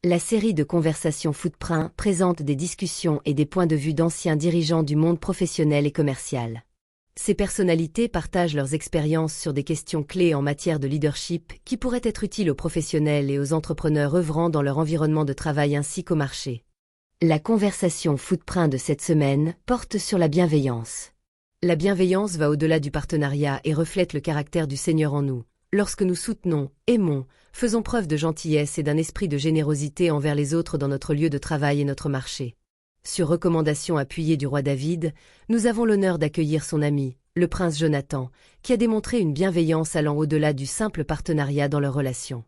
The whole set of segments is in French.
La série de conversations Footprint présente des discussions et des points de vue d'anciens dirigeants du monde professionnel et commercial. Ces personnalités partagent leurs expériences sur des questions clés en matière de leadership qui pourraient être utiles aux professionnels et aux entrepreneurs œuvrant dans leur environnement de travail ainsi qu'au marché. La conversation Footprint de cette semaine porte sur la bienveillance. La bienveillance va au-delà du partenariat et reflète le caractère du Seigneur en nous. Lorsque nous soutenons, aimons, faisons preuve de gentillesse et d'un esprit de générosité envers les autres dans notre lieu de travail et notre marché. Sur recommandation appuyée du roi David, nous avons l'honneur d'accueillir son ami, le prince Jonathan, qui a démontré une bienveillance allant au-delà du simple partenariat dans leur relation.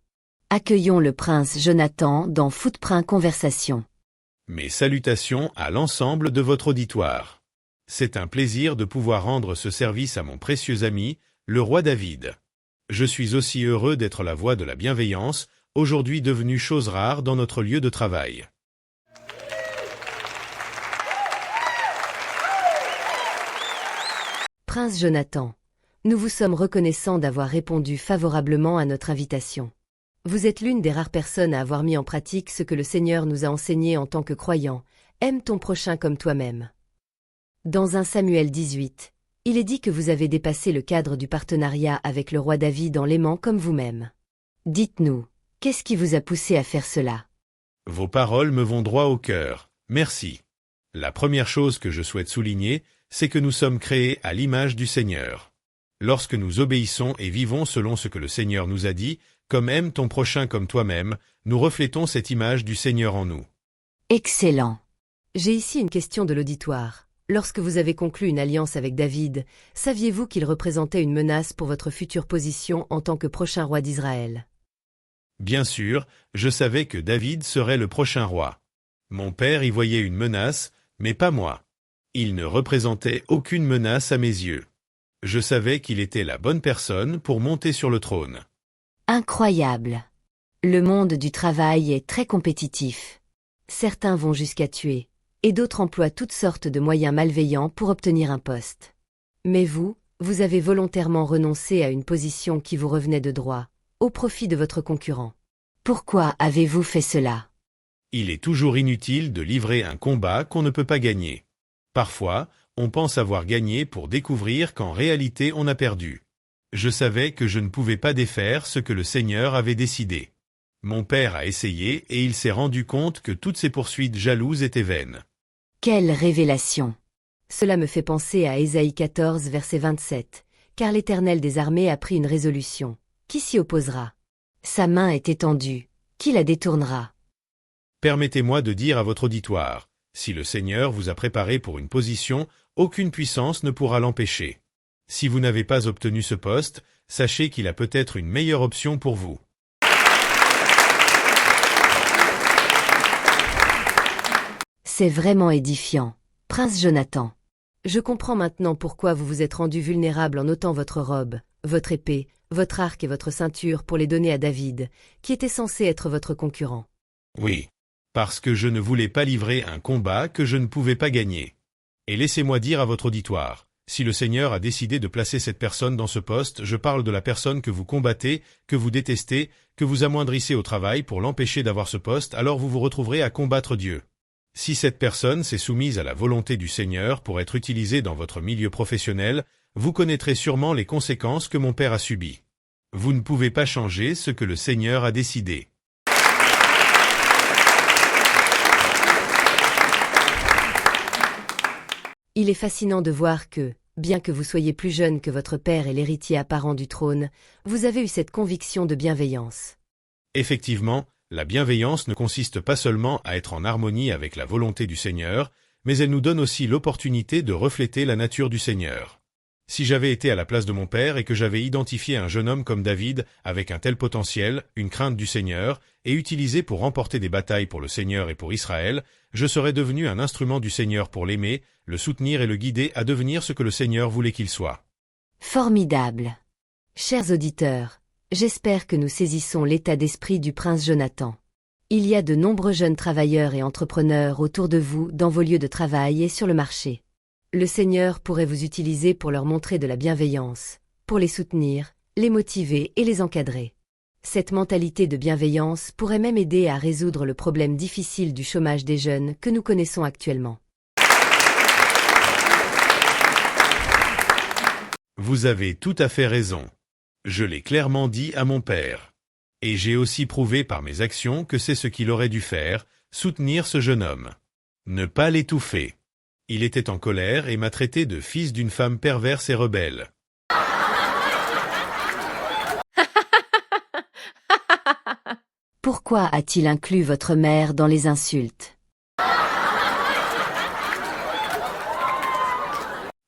Accueillons le prince Jonathan dans Footprint Conversation. Mes salutations à l'ensemble de votre auditoire. C'est un plaisir de pouvoir rendre ce service à mon précieux ami, le roi David. Je suis aussi heureux d'être la voix de la bienveillance, aujourd'hui devenue chose rare dans notre lieu de travail. Prince Jonathan, nous vous sommes reconnaissants d'avoir répondu favorablement à notre invitation. Vous êtes l'une des rares personnes à avoir mis en pratique ce que le Seigneur nous a enseigné en tant que croyants, aime ton prochain comme toi-même. Dans 1 Samuel 18, il est dit que vous avez dépassé le cadre du partenariat avec le roi David en l'aimant comme vous-même. Dites-nous, qu'est-ce qui vous a poussé à faire cela? Vos paroles me vont droit au cœur, merci. La première chose que je souhaite souligner, c'est que nous sommes créés à l'image du Seigneur. Lorsque nous obéissons et vivons selon ce que le Seigneur nous a dit, comme aime ton prochain comme toi-même, nous reflétons cette image du Seigneur en nous. Excellent. J'ai ici une question de l'auditoire. Lorsque vous avez conclu une alliance avec David, saviez-vous qu'il représentait une menace pour votre future position en tant que prochain roi d'Israël? Bien sûr, je savais que David serait le prochain roi. Mon père y voyait une menace, mais pas moi. Il ne représentait aucune menace à mes yeux. Je savais qu'il était la bonne personne pour monter sur le trône. Incroyable. Le monde du travail est très compétitif. Certains vont jusqu'à tuer, et d'autres emploient toutes sortes de moyens malveillants pour obtenir un poste. Mais vous avez volontairement renoncé à une position qui vous revenait de droit, au profit de votre concurrent. Pourquoi avez-vous fait cela? Il est toujours inutile de livrer un combat qu'on ne peut pas gagner. Parfois, on pense avoir gagné pour découvrir qu'en réalité on a perdu. Je savais que je ne pouvais pas défaire ce que le Seigneur avait décidé. Mon père a essayé et il s'est rendu compte que toutes ces poursuites jalouses étaient vaines. Quelle révélation! Cela me fait penser à Ésaïe 14, verset 27, car l'Éternel des armées a pris une résolution. Qui s'y opposera? Sa main est étendue. Qui la détournera? Permettez-moi de dire à votre auditoire, si le Seigneur vous a préparé pour une position, aucune puissance ne pourra l'empêcher. Si vous n'avez pas obtenu ce poste, sachez qu'il a peut-être une meilleure option pour vous. C'est vraiment édifiant. Prince Jonathan. Je comprends maintenant pourquoi vous vous êtes rendu vulnérable en ôtant votre robe, votre épée, votre arc et votre ceinture pour les donner à David, qui était censé être votre concurrent. Oui, parce que je ne voulais pas livrer un combat que je ne pouvais pas gagner. Et laissez-moi dire à votre auditoire, si le Seigneur a décidé de placer cette personne dans ce poste, je parle de la personne que vous combattez, que vous détestez, que vous amoindrissez au travail pour l'empêcher d'avoir ce poste, alors vous vous retrouverez à combattre Dieu. Si cette personne s'est soumise à la volonté du Seigneur pour être utilisée dans votre milieu professionnel, vous connaîtrez sûrement les conséquences que mon père a subies. Vous ne pouvez pas changer ce que le Seigneur a décidé. Il est fascinant de voir que, bien que vous soyez plus jeune que votre père et l'héritier apparent du trône, vous avez eu cette conviction de bienveillance. Effectivement, la bienveillance ne consiste pas seulement à être en harmonie avec la volonté du Seigneur, mais elle nous donne aussi l'opportunité de refléter la nature du Seigneur. Si j'avais été à la place de mon père et que j'avais identifié un jeune homme comme David avec un tel potentiel, une crainte du Seigneur, et utilisé pour remporter des batailles pour le Seigneur et pour Israël, je serais devenu un instrument du Seigneur pour l'aimer, le soutenir et le guider à devenir ce que le Seigneur voulait qu'il soit. Formidable. Chers auditeurs, j'espère que nous saisissons l'état d'esprit du prince Jonathan. Il y a de nombreux jeunes travailleurs et entrepreneurs autour de vous dans vos lieux de travail et sur le marché. Le Seigneur pourrait vous utiliser pour leur montrer de la bienveillance, pour les soutenir, les motiver et les encadrer. Cette mentalité de bienveillance pourrait même aider à résoudre le problème difficile du chômage des jeunes que nous connaissons actuellement. Vous avez tout à fait raison. Je l'ai clairement dit à mon père. Et j'ai aussi prouvé par mes actions que c'est ce qu'il aurait dû faire, soutenir ce jeune homme. Ne pas l'étouffer. Il était en colère et m'a traité de fils d'une femme perverse et rebelle. Pourquoi a-t-il inclus votre mère dans les insultes?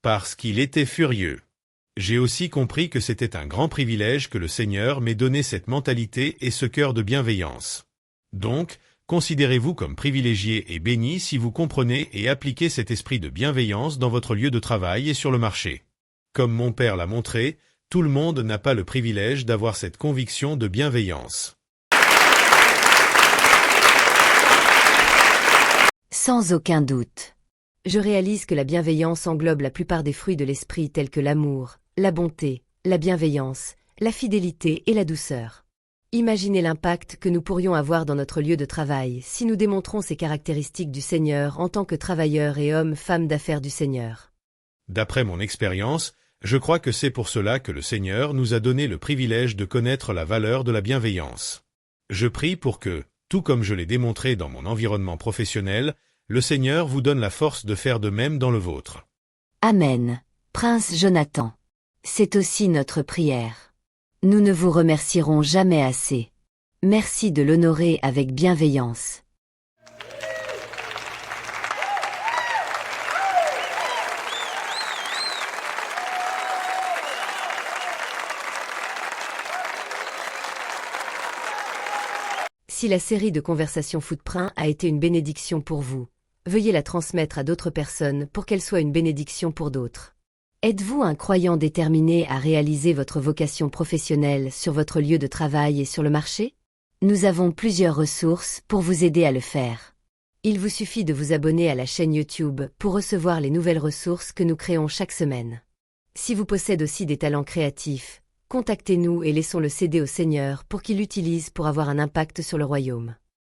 Parce qu'il était furieux. J'ai aussi compris que c'était un grand privilège que le Seigneur m'ait donné cette mentalité et ce cœur de bienveillance. Donc, considérez-vous comme privilégié et béni si vous comprenez et appliquez cet esprit de bienveillance dans votre lieu de travail et sur le marché. Comme mon père l'a montré, tout le monde n'a pas le privilège d'avoir cette conviction de bienveillance. Sans aucun doute. Je réalise que la bienveillance englobe la plupart des fruits de l'esprit tels que l'amour, la bonté, la bienveillance, la fidélité et la douceur. Imaginez l'impact que nous pourrions avoir dans notre lieu de travail si nous démontrons ces caractéristiques du Seigneur en tant que travailleurs et hommes-femmes d'affaires du Seigneur. D'après mon expérience, je crois que c'est pour cela que le Seigneur nous a donné le privilège de connaître la valeur de la bienveillance. Je prie pour que, tout comme je l'ai démontré dans mon environnement professionnel, le Seigneur vous donne la force de faire de même dans le vôtre. Amen, Prince Jonathan. C'est aussi notre prière. Nous ne vous remercierons jamais assez. Merci de l'honorer avec bienveillance. Si la série de conversations Footprint a été une bénédiction pour vous, veuillez la transmettre à d'autres personnes pour qu'elle soit une bénédiction pour d'autres. Êtes-vous un croyant déterminé à réaliser votre vocation professionnelle sur votre lieu de travail et sur le marché? Nous avons plusieurs ressources pour vous aider à le faire. Il vous suffit de vous abonner à la chaîne YouTube pour recevoir les nouvelles ressources que nous créons chaque semaine. Si vous possédez aussi des talents créatifs, contactez-nous et laissons-le céder au Seigneur pour qu'il l'utilise pour avoir un impact sur le royaume.